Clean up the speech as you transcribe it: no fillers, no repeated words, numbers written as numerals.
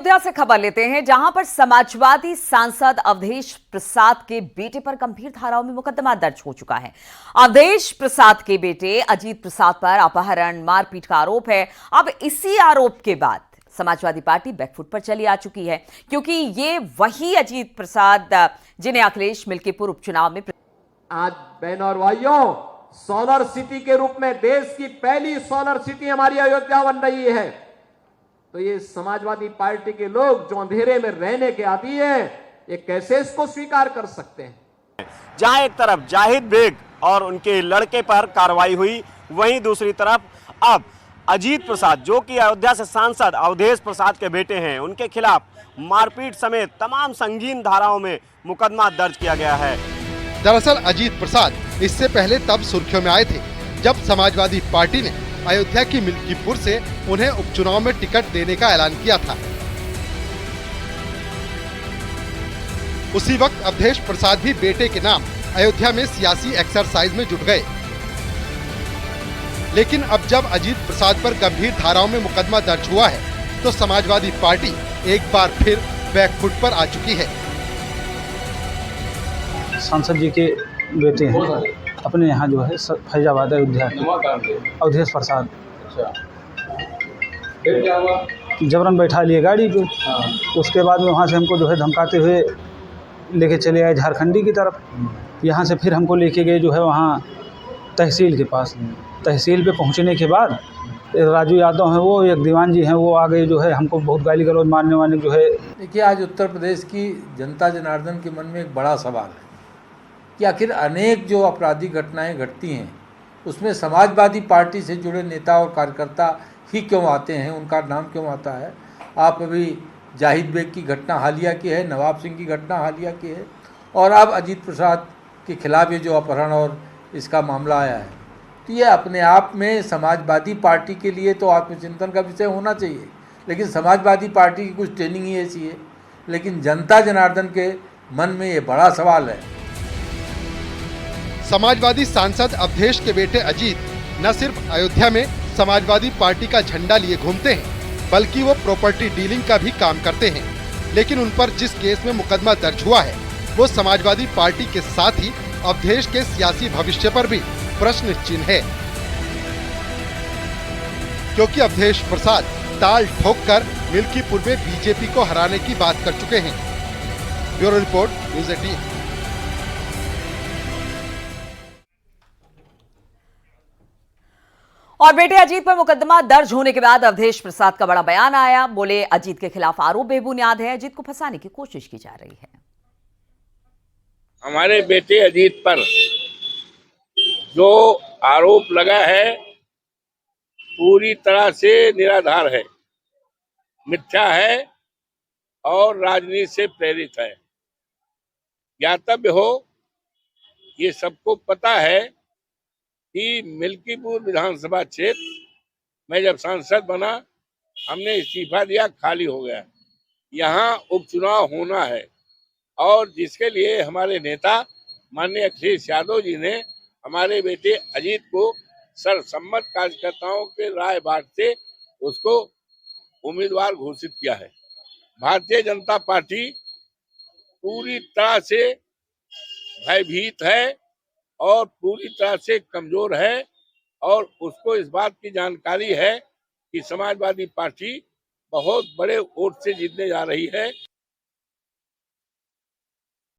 अयोध्या से खबर लेते हैं, जहां पर समाजवादी सांसद अवधेश प्रसाद के बेटे पर गंभीर धाराओं में मुकदमा दर्ज हो चुका है। अवधेश प्रसाद के बेटे अजीत प्रसाद पर अपहरण, मारपीट का आरोप है। अब इसी आरोप के बाद समाजवादी पार्टी बैकफुट पर चली आ चुकी है, क्योंकि ये वही अजीत प्रसाद जिन्हें अखिलेश मिल्कीपुर उपचुनाव में आज बहनों और भाइयों, सोलर सिटी के रूप में देश की पहली सोलर सिटी हमारी अयोध्या बन रही है। तो ये समाजवादी पार्टी के लोग जो अंधेरे में रहने के आदी हैं, ये कैसे इसको स्वीकार कर सकते हैं। जहां एक तरफ जाहिद बेग और उनके लड़के पर कार्रवाई हुई, वहीं दूसरी तरफ अब अजीत प्रसाद, जो कि अयोध्या से सांसद अवधेश प्रसाद के बेटे हैं, उनके खिलाफ मारपीट समेत तमाम संगीन धाराओं में मुकदमा दर्ज किया गया है। दरअसल अजीत प्रसाद इससे पहले तब सुर्खियों में आए थे जब समाजवादी पार्टी ने अयोध्या की मिल्कीपुर से उन्हें उपचुनाव में टिकट देने का ऐलान किया था। उसी वक्त अवधेश प्रसाद भी बेटे के नाम अयोध्या में सियासी एक्सरसाइज में जुट गए। लेकिन अब जब अजीत प्रसाद पर गंभीर धाराओं में मुकदमा दर्ज हुआ है, तो समाजवादी पार्टी एक बार फिर बैकफुट पर आ चुकी है। सांसद जी के बेटे हैं, अपने यहाँ जो है फैजाबाद अयोध्या के अवधेश प्रसाद। फिर क्या हुआ? जबरन बैठा लिए गाड़ी पे। उसके बाद में वहाँ से हमको जो है धमकाते हुए लेके चले आए झारखंडी की तरफ। यहाँ से फिर हमको लेके गए जो है वहाँ तहसील के पास। तहसील पे पहुँचने के बाद एक राजू यादव हैं, वो एक दीवान जी हैं, वो आ गए जो है हमको बहुत गाली गलौज मारने वाले जो है। देखिए, आज उत्तर प्रदेश की जनता जनार्दन के मन में एक बड़ा सवाल है कि आखिर अनेक जो आपराधिक घटनाएं घटती हैं, उसमें समाजवादी पार्टी से जुड़े नेता और कार्यकर्ता ही क्यों आते हैं, उनका नाम क्यों आता है। आप अभी जाहिद बेग की घटना हालिया की है, नवाब सिंह की घटना हालिया की है, और अब अजीत प्रसाद के खिलाफ ये जो अपहरण और इसका मामला आया है, तो ये अपने आप में समाजवादी पार्टी के लिए तो आत्मचिंतन का विषय होना चाहिए। लेकिन समाजवादी पार्टी की कुछ ट्रेनिंग ही ऐसी है, लेकिन जनता जनार्दन के मन में ये बड़ा सवाल है। समाजवादी सांसद अवधेश के बेटे अजीत न सिर्फ अयोध्या में समाजवादी पार्टी का झंडा लिए घूमते हैं, बल्कि वो प्रॉपर्टी डीलिंग का भी काम करते हैं। लेकिन उन पर जिस केस में मुकदमा दर्ज हुआ है, वो समाजवादी पार्टी के साथ ही अवधेश के सियासी भविष्य पर भी प्रश्न चिन्ह है, क्योंकि अवधेश प्रसाद ताल ठोककर मिल्कीपुर में बीजेपी को हराने की बात कर चुके हैं। Bureau report, news 18। और बेटे अजीत पर मुकदमा दर्ज होने के बाद अवधेश प्रसाद का बड़ा बयान आया। बोले, अजीत के खिलाफ आरोप बेबुनियाद है, अजीत को फंसाने की कोशिश की जा रही है। हमारे बेटे अजीत पर जो आरोप लगा है पूरी तरह से निराधार है, मिथ्या है और राजनीति से प्रेरित है। ज्ञातव्य हो, ये सबको पता है कि मिल्कीपुर विधानसभा क्षेत्र में जब सांसद बना, हमने इस्तीफा दिया, खाली हो गया। यहाँ उपचुनाव होना है और जिसके लिए हमारे नेता माननीय अखिलेश यादव जी ने हमारे बेटे अजीत को सर्वसम्मत कार्यकर्ताओं के राय बांट से उसको उम्मीदवार घोषित किया है। भारतीय जनता पार्टी पूरी तरह से भयभीत है और पूरी तरह से कमजोर है, और उसको इस बात की जानकारी है कि समाजवादी पार्टी बहुत बड़े वोट से जीतने जा रही है।